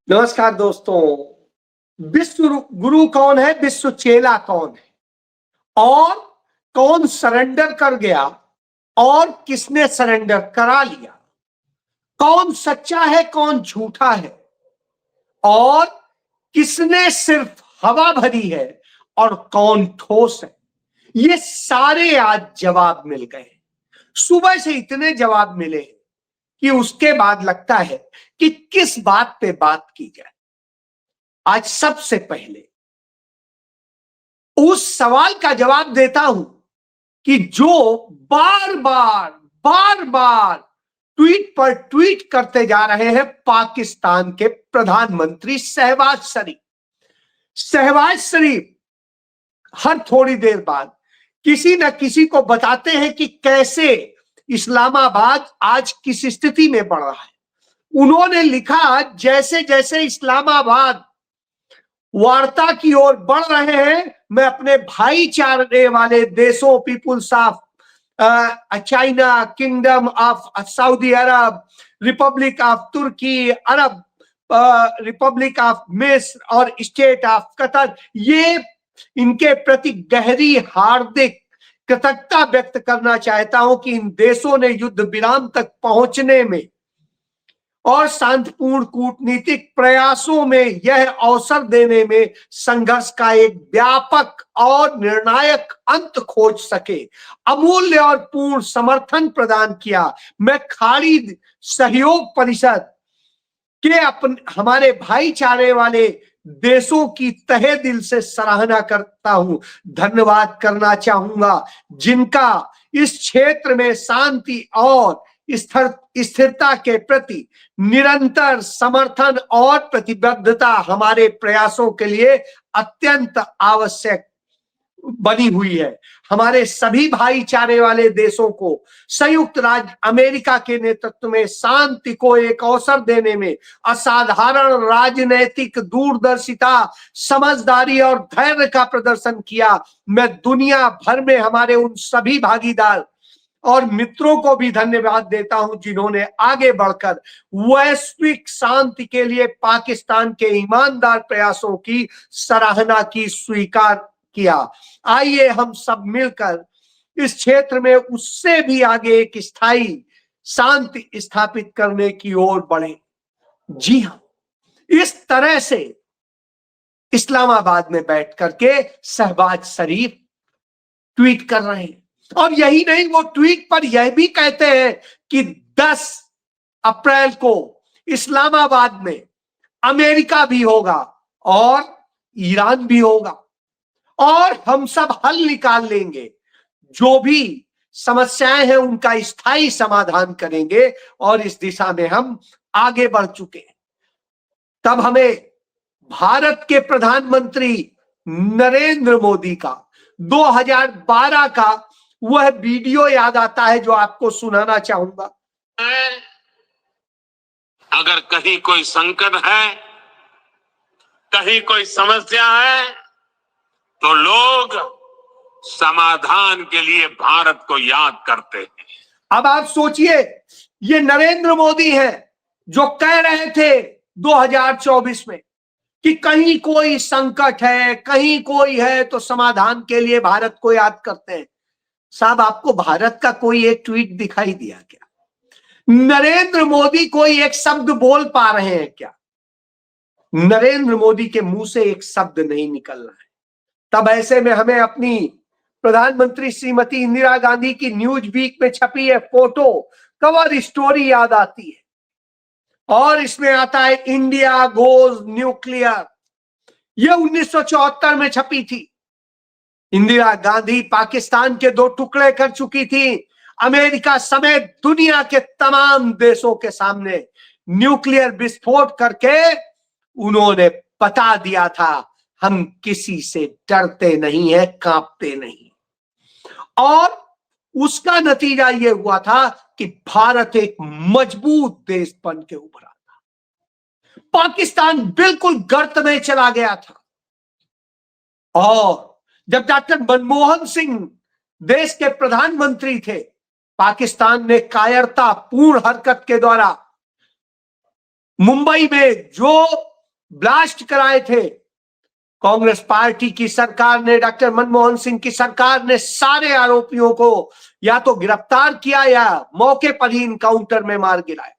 नमस्कार दोस्तों। विश्व गुरु कौन है, विश्व चेला कौन है, और कौन सरेंडर कर गया और किसने सरेंडर करा लिया, कौन सच्चा है कौन झूठा है, और किसने सिर्फ हवा भरी है और कौन ठोस है, ये सारे आज जवाब मिल गए। सुबह से इतने जवाब मिले कि उसके बाद लगता है कि किस बात पे बात की जाए। आज सबसे पहले उस सवाल का जवाब देता हूं कि जो बार बार ट्वीट पर ट्वीट करते जा रहे हैं पाकिस्तान के प्रधानमंत्री शहबाज शरीफ। शहबाज शरीफ हर थोड़ी देर बाद किसी न किसी को बताते हैं कि कैसे इस्लामाबाद आज किस स्थिति में बढ़ रहा है। उन्होंने लिखा, जैसे जैसे इस्लामाबाद वार्ता की ओर बढ़ रहे हैं, मैं अपने भाईचारे वाले देशों, people's of China, kingdom of Saudi Arab, republic of Turkey, Arab republic of मिस्र और स्टेट ऑफ कतर, ये इनके प्रति गहरी हार्दिक कृतज्ञता व्यक्त करना चाहता हूं कि इन देशों ने युद्ध विराम तक पहुंचने में और शांतिपूर्ण कूटनीतिक प्रयासों में यह अवसर देने में संघर्ष का एक व्यापक और निर्णायक अंत खोज सके, अमूल्य और पूर्ण समर्थन प्रदान किया। मैं खाड़ी सहयोग परिषद के हमारे भाईचारे वाले देशों की तहे दिल से सराहना करता हूं, धन्यवाद करना चाहूंगा, जिनका इस क्षेत्र में शांति और स्थिरता के प्रति निरंतर समर्थन और प्रतिबद्धता हमारे प्रयासों के लिए अत्यंत आवश्यक बनी हुई है। हमारे सभी भाईचारे वाले देशों को संयुक्त राज्य अमेरिका के नेतृत्व में शांति को एक अवसर देने में असाधारण राजनैतिक दूरदर्शिता, समझदारी और धैर्य का प्रदर्शन किया। मैं दुनिया भर में हमारे उन सभी भागीदार और मित्रों को भी धन्यवाद देता हूं जिन्होंने आगे बढ़कर वैश्विक शांति के लिए पाकिस्तान के ईमानदार प्रयासों की सराहना की, स्वीकार किया। आइए हम सब मिलकर इस क्षेत्र में उससे भी आगे एक स्थायी शांति स्थापित करने की ओर बढ़े। जी हां, इस तरह से इस्लामाबाद में बैठ करके शहबाज शरीफ ट्वीट कर रहे हैं। और यही नहीं, वो ट्वीट पर यह भी कहते हैं कि 10 अप्रैल को इस्लामाबाद में अमेरिका भी होगा और ईरान भी होगा और हम सब हल निकाल लेंगे, जो भी समस्याएं हैं उनका स्थायी समाधान करेंगे और इस दिशा में हम आगे बढ़ चुके हैं। तब हमें भारत के प्रधानमंत्री नरेंद्र मोदी का 2012 का वह वीडियो याद आता है जो आपको सुनाना चाहूंगा। अगर कहीं कोई संकट है, कहीं कोई समस्या है, तो लोग समाधान के लिए भारत को याद करते हैं। अब आप सोचिए, ये नरेंद्र मोदी हैं जो कह रहे थे 2024 में कि कहीं कोई संकट है, कहीं कोई है तो समाधान के लिए भारत को याद करते हैं। साहब, आपको भारत का कोई एक ट्वीट दिखाई दिया क्या? नरेंद्र मोदी कोई एक शब्द बोल पा रहे हैं क्या? नरेंद्र मोदी के मुंह से एक शब्द नहीं निकल रहा है। तब ऐसे में हमें अपनी प्रधानमंत्री श्रीमती इंदिरा गांधी की न्यूज वीक में छपी है फोटो कवर स्टोरी याद आती है और इसमें आता है इंडिया गोज न्यूक्लियर। यह 1974 में छपी थी। इंदिरा गांधी पाकिस्तान के 2 टुकड़े कर चुकी थी। अमेरिका समेत दुनिया के तमाम देशों के सामने न्यूक्लियर विस्फोट करके उन्होंने बता दिया था, हम किसी से डरते नहीं है, कांपते नहीं। और उसका नतीजा यह हुआ था कि भारत एक मजबूत देश बन के उभरा था। पाकिस्तान बिल्कुल गर्त में चला गया था। और जब डॉक्टर मनमोहन सिंह देश के प्रधानमंत्री थे, पाकिस्तान ने कायरता पूर्ण हरकत के द्वारा मुंबई में जो ब्लास्ट कराए थे। कांग्रेस पार्टी की सरकार ने, डॉक्टर मनमोहन सिंह की सरकार ने सारे आरोपियों को या तो गिरफ्तार किया या मौके पर ही इनकाउंटर में मार गिराया,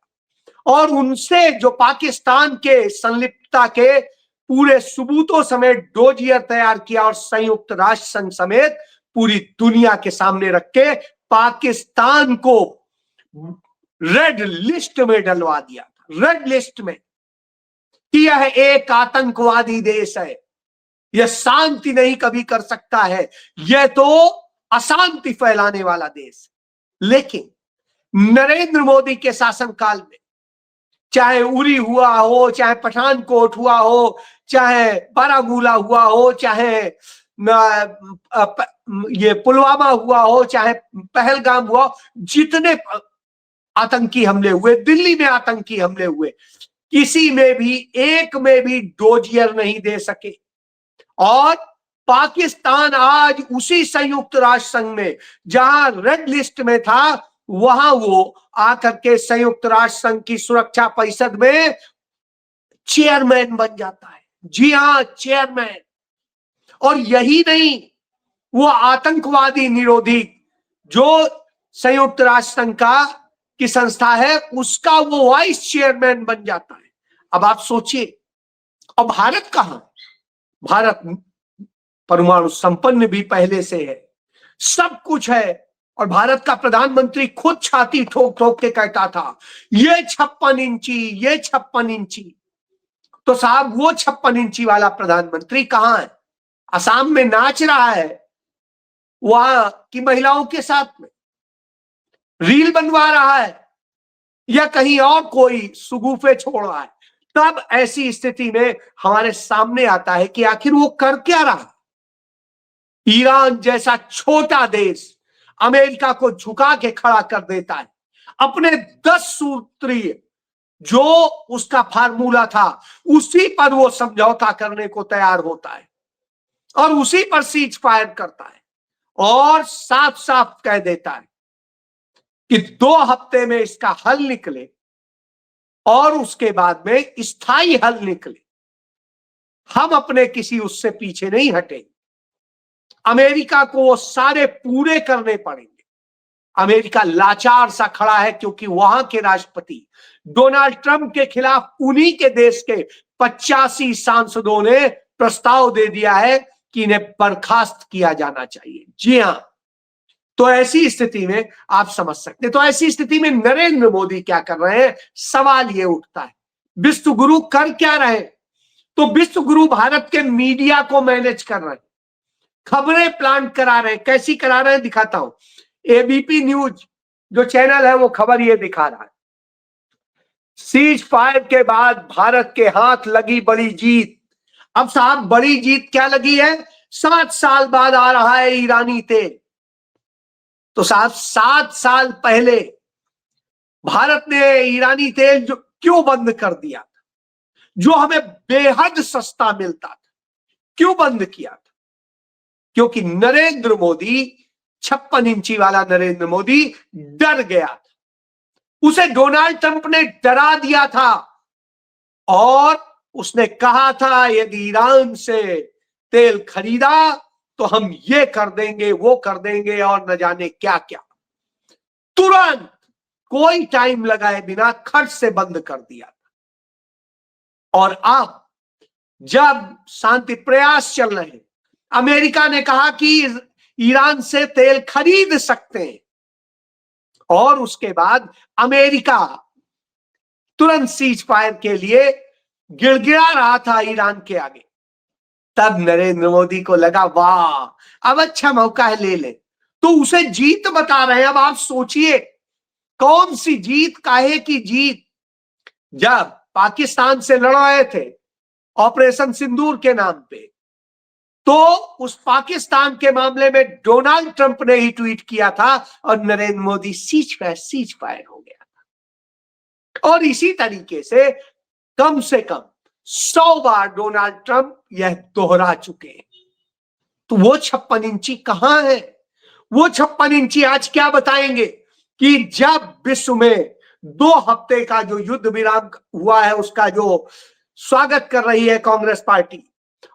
और उनसे जो पाकिस्तान के संलिप्तता के पूरे सबूतों समेत डोजियर तैयार किया और संयुक्त राष्ट्र संघ समेत पूरी दुनिया के सामने रख के पाकिस्तान को रेड लिस्ट में डलवा दिया था, रेड लिस्ट में, कि यह एक आतंकवादी देश है, यह शांति नहीं कभी कर सकता है, यह तो अशांति फैलाने वाला देश। लेकिन नरेंद्र मोदी के शासनकाल में, चाहे उरी हुआ हो, चाहे पठानकोट हुआ हो, चाहे बारामूला हुआ हो, चाहे ये पुलवामा हुआ हो, चाहे पहलगाम हुआ, जितने आतंकी हमले हुए, दिल्ली में आतंकी हमले हुए, किसी में भी, एक में भी डोजियर नहीं दे सके। और पाकिस्तान आज उसी संयुक्त राष्ट्र संघ में जहां रेड लिस्ट में था, वहां वो आकर के संयुक्त राष्ट्र संघ की सुरक्षा परिषद में चेयरमैन बन जाता है। जी हां, चेयरमैन। और यही नहीं, वो आतंकवादी निरोधी जो संयुक्त राष्ट्र संघ का की संस्था है, उसका वो वाइस चेयरमैन बन जाता है। अब आप सोचिए, और भारत कहां? भारत परमाणु संपन्न भी पहले से है, सब कुछ है, और भारत का प्रधानमंत्री खुद छाती ठोक ठोक के कहता था, ये 56 इंची, ये 56 इंची। तो साहब, वो 56 इंची वाला प्रधानमंत्री कहां है? असम में नाच रहा है वहां की महिलाओं के साथ में, रील बनवा रहा है, या कहीं और कोई सुगुफे छोड़ रहा है। तब ऐसी स्थिति में हमारे सामने आता है कि आखिर वो कर क्या रहा। ईरान जैसा छोटा देश अमेरिका को झुका के खड़ा कर देता है, अपने 10 सूत्रीय जो उसका फार्मूला था उसी पर वो समझौता करने को तैयार होता है, और उसी पर सीज फायर करता है, और साफ साफ कह देता है कि 2 हफ्ते में इसका हल निकले, और उसके बाद में स्थायी हल निकले। हम अपने किसी उससे पीछे नहीं हटेंगे। अमेरिका को वो सारे पूरे करने पड़ेंगे। अमेरिका लाचार सा खड़ा है, क्योंकि वहां के राष्ट्रपति डोनाल्ड ट्रंप के खिलाफ उन्हीं के देश के 85 सांसदों ने प्रस्ताव दे दिया है कि इन्हें बर्खास्त किया जाना चाहिए। जी हां, तो ऐसी स्थिति में आप समझ सकते हैं। तो ऐसी स्थिति में नरेंद्र मोदी क्या कर रहे हैं? सवाल ये उठता है, विश्व गुरु कर क्या रहे? तो विश्व गुरु भारत के मीडिया को मैनेज कर रहे हैं, खबरें प्लांट करा रहे हैं। कैसी करा रहे हैं दिखाता हूं। एबीपी न्यूज जो चैनल है वो खबर ये दिखा रहा है, सीज फायर के बाद भारत के हाथ लगी बड़ी जीत। अब साहब, बड़ी जीत क्या लगी है? 7 साल बाद आ रहा है ईरानी तेल। तो साहब, 7 साल पहले भारत ने ईरानी तेल जो क्यों बंद कर दिया था, जो हमें बेहद सस्ता मिलता था, क्यों बंद किया था? क्योंकि नरेंद्र मोदी, 56 इंची वाला नरेंद्र मोदी डर गया था। उसे डोनाल्ड ट्रंप ने डरा दिया था, और उसने कहा था यदि ईरान से तेल खरीदा तो हम ये कर देंगे, वो कर देंगे, और न जाने क्या क्या। तुरंत कोई टाइम लगाए बिना खर्च से बंद कर दिया था। और अब जब शांति प्रयास चल रहे हैं, अमेरिका ने कहा कि ईरान से तेल खरीद सकते हैं, और उसके बाद अमेरिका तुरंत सीज फायर के लिए गिड़गिड़ा रहा था ईरान के आगे। तब नरेंद्र मोदी को लगा, वाह, अब अच्छा मौका है, ले ले। तो उसे जीत बता रहे हैं। अब आप सोचिए, कौन सी जीत, काहे की जीत? जब पाकिस्तान से लड़ रहे थे ऑपरेशन सिंदूर के नाम पे, तो उस पाकिस्तान के मामले में डोनाल्ड ट्रंप ने ही ट्वीट किया था, और नरेंद्र मोदी सीज फायर हो गया था। और इसी तरीके से कम 100 बार डोनाल्ड ट्रंप यह दोहरा चुके हैं। तो वो 56 इंची कहां है? वो 56 इंची आज क्या बताएंगे कि जब विश्व में 2 हफ्ते का जो युद्ध विराम हुआ है, उसका जो स्वागत कर रही है कांग्रेस पार्टी,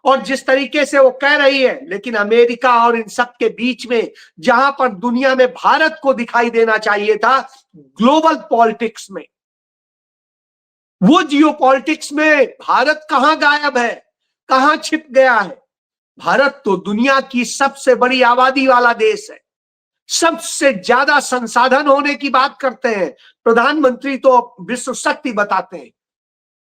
और जिस तरीके से वो कह रही है, लेकिन अमेरिका और इन सब के बीच में जहां पर दुनिया में भारत को दिखाई देना चाहिए था ग्लोबल पॉलिटिक्स में, वो जियो पॉलिटिक्स में भारत कहां गायब है, कहां छिप गया है। भारत तो दुनिया की सबसे बड़ी आबादी वाला देश है, सबसे ज्यादा संसाधन होने की बात करते हैं, प्रधानमंत्री तो विश्व शक्ति बताते हैं।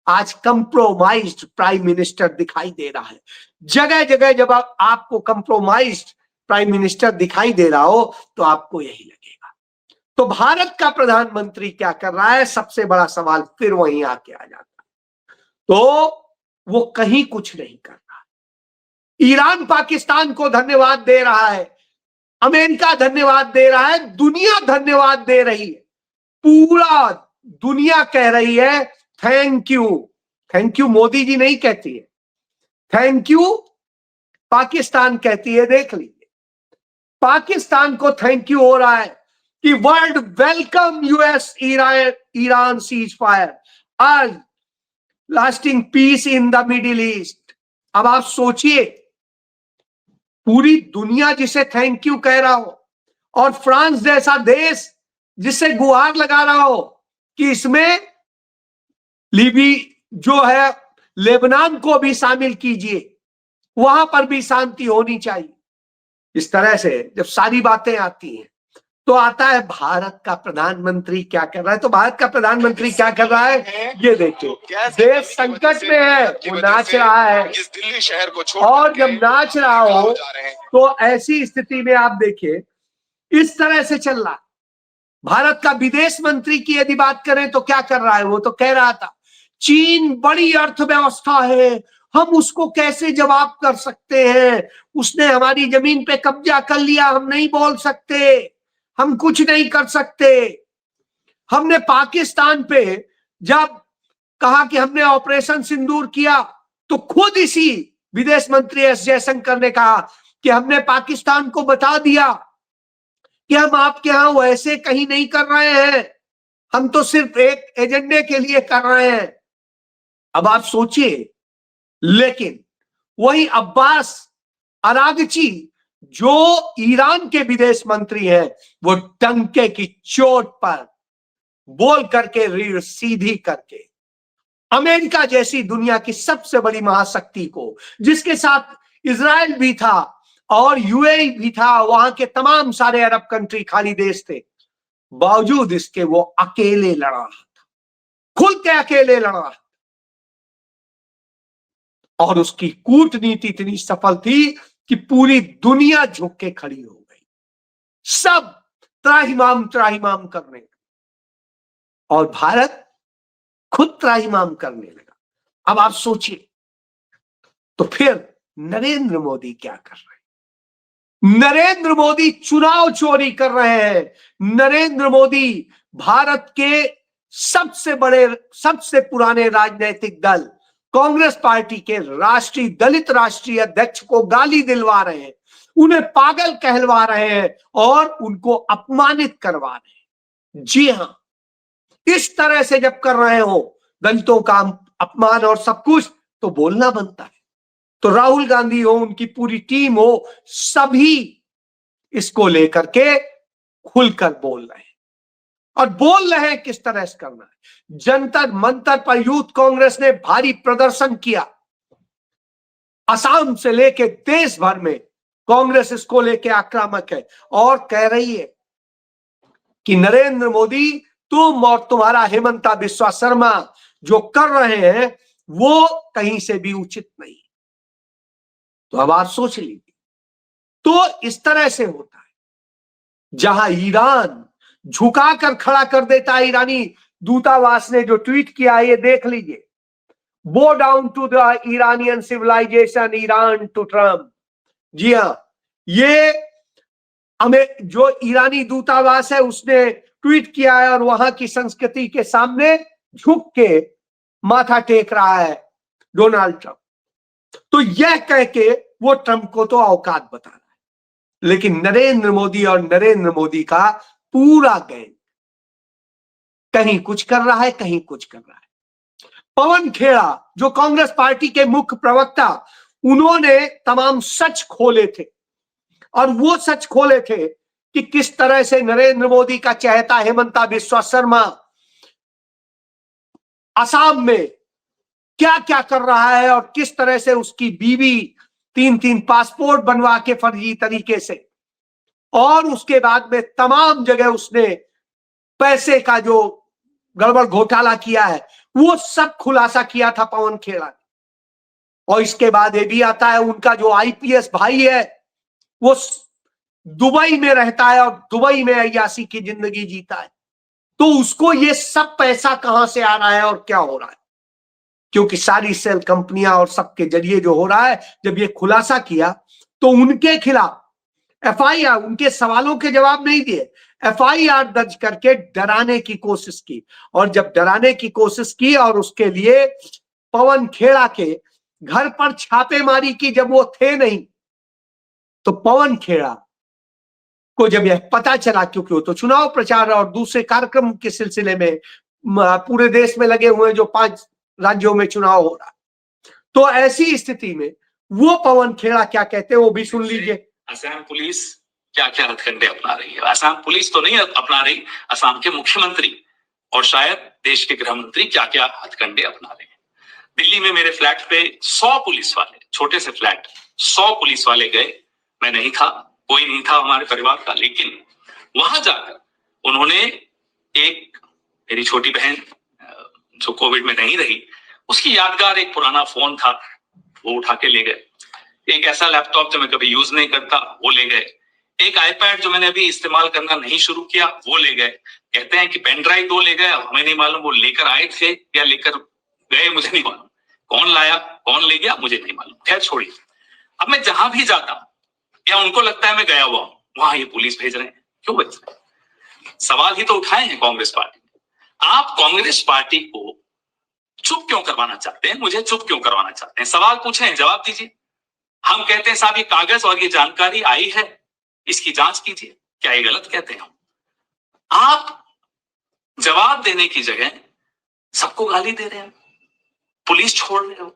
आज कंप्रोमाइज्ड प्राइम मिनिस्टर दिखाई दे रहा है जगह जगह। जब आपको कंप्रोमाइज्ड प्राइम मिनिस्टर दिखाई दे रहा हो तो आपको यही लगेगा। तो भारत का प्रधानमंत्री क्या कर रहा है, सबसे बड़ा सवाल फिर वहीं आके आ जाता है। तो वो कहीं कुछ नहीं कर रहा। ईरान पाकिस्तान को धन्यवाद दे रहा है, अमेरिका धन्यवाद दे रहा है, दुनिया धन्यवाद दे रही है, पूरा दुनिया कह रही है thank you. Thank you Modi ji नहीं कहती है, थैंक यू पाकिस्तान कहती है। देख लीजिए, पाकिस्तान को थैंक यू हो रहा है कि world welcome US Iran ceasefire urge lasting peace in the Middle East. अब आप सोचिए, पूरी दुनिया जिसे थैंक यू कह रहा हो, और फ्रांस जैसा देश जिसे गुहार लगा रहा हो कि इसमें लीबी जो है लेबनान को भी शामिल कीजिए, वहां पर भी शांति होनी चाहिए। इस तरह से जब सारी बातें आती हैं तो आता है भारत का प्रधानमंत्री क्या कर रहा है। तो भारत का प्रधानमंत्री क्या कर रहा है, ये देखिए, देश संकट में है, वो नाच रहा है। इस दिल्ली शहर को और जब नाच रहा हो तो ऐसी स्थिति में आप देखिए इस तरह से चल रहा है। भारत का विदेश मंत्री की यदि बात करें तो क्या कर रहा है, वो तो कह रहा था चीन बड़ी अर्थव्यवस्था है, हम उसको कैसे जवाब कर सकते हैं, उसने हमारी जमीन पे कब्जा कर लिया, हम नहीं बोल सकते, हम कुछ नहीं कर सकते। हमने पाकिस्तान पे जब कहा कि हमने ऑपरेशन सिंदूर किया तो खुद इसी विदेश मंत्री एस जयशंकर ने कहा कि हमने पाकिस्तान को बता दिया कि हम आपके यहां वैसे कहीं नहीं कर रहे हैं, हम तो सिर्फ एक एजेंडे के लिए कर रहे हैं। अब आप सोचिए, लेकिन वही अब्बास अरागची जो ईरान के विदेश मंत्री हैं, वो टंके की चोट पर बोल करके रीढ़ सीधी करके अमेरिका जैसी दुनिया की सबसे बड़ी महाशक्ति को, जिसके साथ इजराइल भी था और यूएई भी था, वहां के तमाम सारे अरब कंट्री खाली देश थे, बावजूद इसके वो अकेले लड़ रहा था, खुल के अकेले लड़ रहा था। और उसकी कूटनीति इतनी सफल थी कि पूरी दुनिया झुक के खड़ी हो गई, सब त्राहिमाम त्राहिमाम करने, और भारत खुद त्राहिमाम करने लगा। अब आप सोचिए, तो फिर नरेंद्र मोदी क्या कर रहे हैं? नरेंद्र मोदी चुनाव चोरी कर रहे हैं। नरेंद्र मोदी भारत के सबसे बड़े, सबसे पुराने राजनीतिक दल कांग्रेस पार्टी के राष्ट्रीय दलित राष्ट्रीय अध्यक्ष को गाली दिलवा रहे हैं, उन्हें पागल कहलवा रहे हैं और उनको अपमानित करवा रहे हैं। जी हां, इस तरह से जब कर रहे हो दलितों का अपमान और सब कुछ, तो बोलना बनता है। तो राहुल गांधी हो, उनकी पूरी टीम हो, सभी इसको लेकर के खुलकर बोल रहे हैं। और बोल रहे हैं किस तरह से करना है। जंतर मंतर पर यूथ कांग्रेस ने भारी प्रदर्शन किया, असम से लेके देश भर में कांग्रेस इसको लेके आक्रामक है और कह रही है कि नरेंद्र मोदी, तुम और तुम्हारा हेमंता बिस्वा शर्मा जो कर रहे हैं वो कहीं से भी उचित नहीं। तो अब आप सोच लीजिए, तो इस तरह से होता है, जहां ईरान झुकाकर खड़ा कर देता है। ईरानी दूतावास ने जो ट्वीट किया है, ये देख लीजिए, bow down to the Iranian civilization, Iran to Trump. जी हां, ये हमें जो ईरानी दूतावास है उसने ट्वीट किया है और वहां की संस्कृति के सामने झुक के माथा टेक रहा है डोनाल्ड ट्रंप। तो यह कह के वो ट्रंप को तो औकात बता रहा है, लेकिन नरेंद्र मोदी और नरेंद्र मोदी का पूरा गैंग कहीं कुछ कर रहा है, कहीं कुछ कर रहा है। पवन खेड़ा जो कांग्रेस पार्टी के मुख्य प्रवक्ता, उन्होंने तमाम सच खोले थे और वो सच खोले थे कि किस तरह से नरेंद्र मोदी का चहेता हेमंता बिस्वा शर्मा असम में क्या क्या कर रहा है और किस तरह से उसकी बीवी 3-3 पासपोर्ट बनवा के फर्जी तरीके से, और उसके बाद में तमाम जगह उसने पैसे का जो गड़बड़ घोटाला किया है वो सब खुलासा किया था पवन खेड़ा ने। और इसके बाद ये भी आता है उनका जो आईपीएस भाई है वो दुबई में रहता है और दुबई में अय्याशी की जिंदगी जीता है, तो उसको ये सब पैसा कहां से आ रहा है और क्या हो रहा है, क्योंकि सारी सेल कंपनियां और सबके जरिए जो हो रहा है, जब ये खुलासा किया तो उनके खिलाफ एफआईआर, उनके सवालों के जवाब नहीं दिए, एफआईआर दर्ज करके डराने की कोशिश की। और जब डराने की कोशिश की और उसके लिए पवन खेड़ा के घर पर छापेमारी की, जब वो थे नहीं, तो पवन खेड़ा को जब यह पता चला, क्योंकि वो तो चुनाव प्रचार और दूसरे कार्यक्रम के सिलसिले में पूरे देश में लगे हुए, जो 5 राज्यों में चुनाव हो रहा, तो ऐसी स्थिति में वो पवन खेड़ा क्या कहते हैं वो भी सुन लीजिए। असम पुलिस क्या क्या हथकंडे अपना रही है, असम पुलिस तो नहीं अपना रही, असम के मुख्यमंत्री और शायद देश के गृह मंत्री क्या क्या हथकंडे अपना रहे हैं। दिल्ली में मेरे फ्लैट पे 100 पुलिस वाले, छोटे से फ्लैट, 100 पुलिस वाले गए, मैं नहीं था, कोई नहीं था हमारे परिवार का, लेकिन वहां जाकर उन्होंने एक, मेरी छोटी बहन जो कोविड में नहीं रही, उसकी यादगार एक पुराना फोन था वो उठा के ले गए, एक ऐसा लैपटॉप जो मैं कभी यूज नहीं करता वो ले गए, एक आईपैड जो मैंने अभी इस्तेमाल करना नहीं शुरू किया वो ले गए। कहते हैं कि पेन ड्राइव 2 ले गए, हमें नहीं मालूम वो लेकर आए थे या लेकर गए, मुझे नहीं मालूम, कौन लाया कौन ले गया मुझे नहीं मालूम, खैर छोड़िए। अब मैं जहां भी जाता हूं या उनको लगता है मैं गया हुआ हूं, वहां ये पुलिस भेज रहे हैं, क्यों भेज रहे हैं? सवाल ही तो उठाए हैं कांग्रेस पार्टी ने। आप कांग्रेस पार्टी को चुप क्यों करवाना चाहते हैं, मुझे चुप क्यों करवाना चाहते हैं? सवाल पूछे हैं, जवाब दीजिए। हम कहते हैं साहब ये कागज और ये जानकारी आई है, इसकी जांच कीजिए, क्या ये गलत कहते हैं? आप जवाब देने की जगह सबको गाली दे रहे हैं, पुलिस छोड़ रहे हो,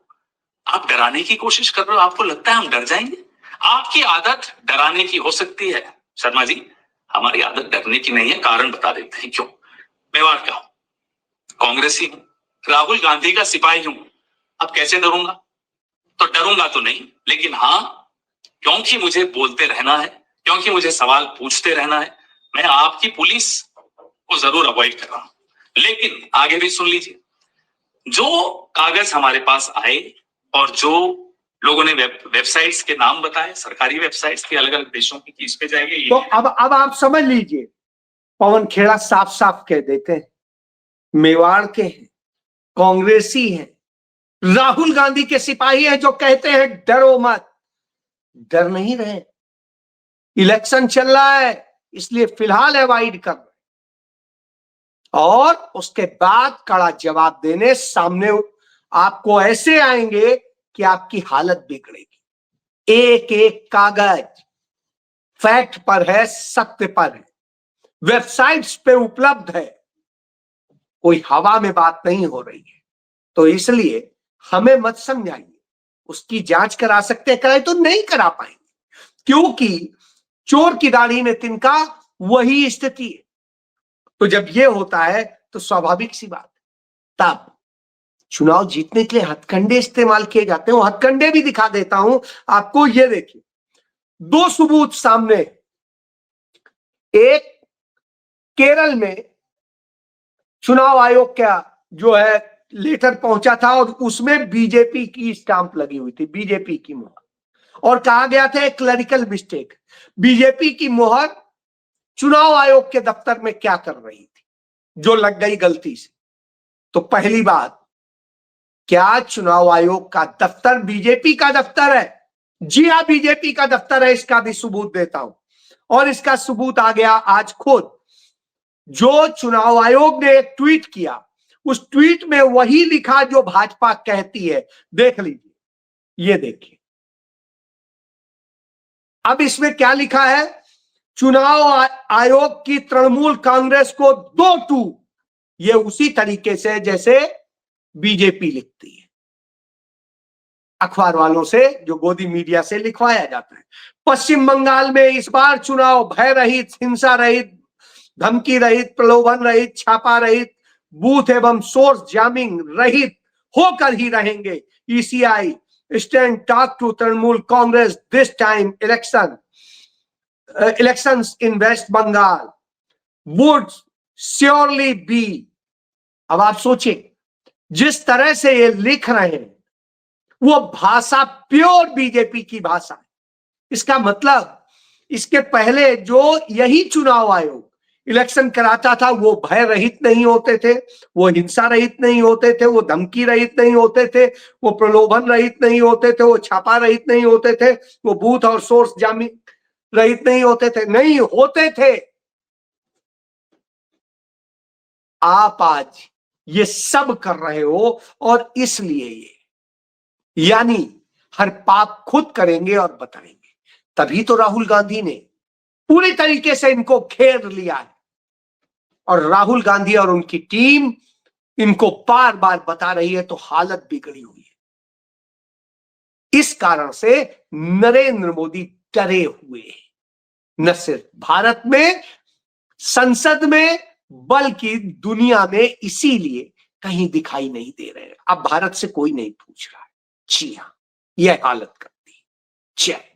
आप डराने की कोशिश कर रहे हो, आपको लगता है हम डर जाएंगे? आपकी आदत डराने की हो सकती है शर्मा जी, हमारी आदत डरने की नहीं है, कारण बता देते हैं क्यों। मेवाड़ का हूं, कांग्रेसी हूं, राहुल गांधी का सिपाही हूं, अब कैसे डरूंगा? तो डरूंगा तो नहीं, लेकिन हां, क्योंकि मुझे बोलते रहना है, क्योंकि मुझे सवाल पूछते रहना है, मैं आपकी पुलिस को जरूर अवॉइड कर रहा हूं। लेकिन आगे भी सुन लीजिए, जो कागज हमारे पास आए और जो लोगों ने वेबसाइट्स के नाम बताए, सरकारी वेबसाइट्स के अलग अलग देशों की, इस पे जाएंगे, तो अब आप समझ लीजिए, पवन खेड़ा साफ साफ कह देते हैं मेवाड़ के हैं, कांग्रेसी हैं, राहुल गांधी के सिपाही हैं, जो कहते हैं डरो मत। डर नहीं रहे, इलेक्शन चल रहा है इसलिए फिलहाल अवॉइड कर रहे, और उसके बाद कड़ा जवाब देने सामने आपको ऐसे आएंगे कि आपकी हालत बिगड़ेगी। एक एक कागज फैक्ट पर है, सत्य पर है, वेबसाइट्स पे उपलब्ध है, कोई हवा में बात नहीं हो रही है। तो इसलिए हमें मत समझाइए, उसकी जांच करा सकते कराए तो नहीं करा पाएंगे, क्योंकि चोर की दाढ़ी में तिनका वही स्थिति है। तो जब ये होता है तो स्वाभाविक सी बात, तब चुनाव जीतने के लिए हथकंडे इस्तेमाल किए जाते हैं। वो हथकंडे भी दिखा देता हूं आपको, ये देखिए 2 सबूत सामने। एक, केरल में चुनाव आयोग का जो है लेटर पहुंचा था और उसमें बीजेपी की स्टांप लगी हुई थी, बीजेपी की मोहर, और कहा गया था एक क्लरिकल मिस्टेक। बीजेपी की मोहर चुनाव आयोग के दफ्तर में क्या कर रही थी जो लग गई गलती से? तो पहली बात, क्या चुनाव आयोग का दफ्तर बीजेपी का दफ्तर है? जी हां, बीजेपी का दफ्तर है, इसका भी सबूत देता हूं। और इसका सबूत आ गया आज खुद, जो चुनाव आयोग ने एक ट्वीट किया, उस ट्वीट में वही लिखा जो भाजपा कहती है। देख लीजिए, ये देखिए, अब इसमें क्या लिखा है? चुनाव आयोग की तृणमूल कांग्रेस को 2-2। ये उसी तरीके से जैसे बीजेपी लिखती है, अखबार वालों से, जो गोदी मीडिया से लिखवाया जाता है। पश्चिम बंगाल में इस बार चुनाव भय रहित, हिंसा रहित, धमकी रहित, प्रलोभन रहित, छापा रहित, बूथ एवं सोर्स जामिंग रहित होकर ही रहेंगे। ECI stand talk to Trinamool Congress this time elections in West Bengal would surely be. अब आप सोचिए, जिस तरह से ये लिख रहे हैं वो भाषा प्योर बीजेपी की भाषा है। इसका मतलब इसके पहले जो यही चुनाव आयोग इलेक्शन कराता था वो भय रहित नहीं होते थे, वो हिंसा रहित नहीं होते थे, वो धमकी रहित नहीं होते थे, वो प्रलोभन रहित नहीं होते थे, वो छापा रहित नहीं होते थे, वो बूथ और सोर्स जामिन रहित नहीं होते थे, नहीं होते थे। आप आज ये सब कर रहे हो और इसलिए ये, यानी हर पाप खुद करेंगे और बताएंगे। तभी तो राहुल गांधी ने पूरी तरीके से इनको घेर लिया है और राहुल गांधी और उनकी टीम इनको बार बार बता रही है, तो हालत बिगड़ी हुई है। इस कारण से नरेंद्र मोदी डरे हुए हैं, न सिर्फ भारत में, संसद में, बल्कि दुनिया में। इसीलिए कहीं दिखाई नहीं दे रहे हैं। अब भारत से कोई नहीं पूछ रहा है। जी हां, यह हालत करती है। जय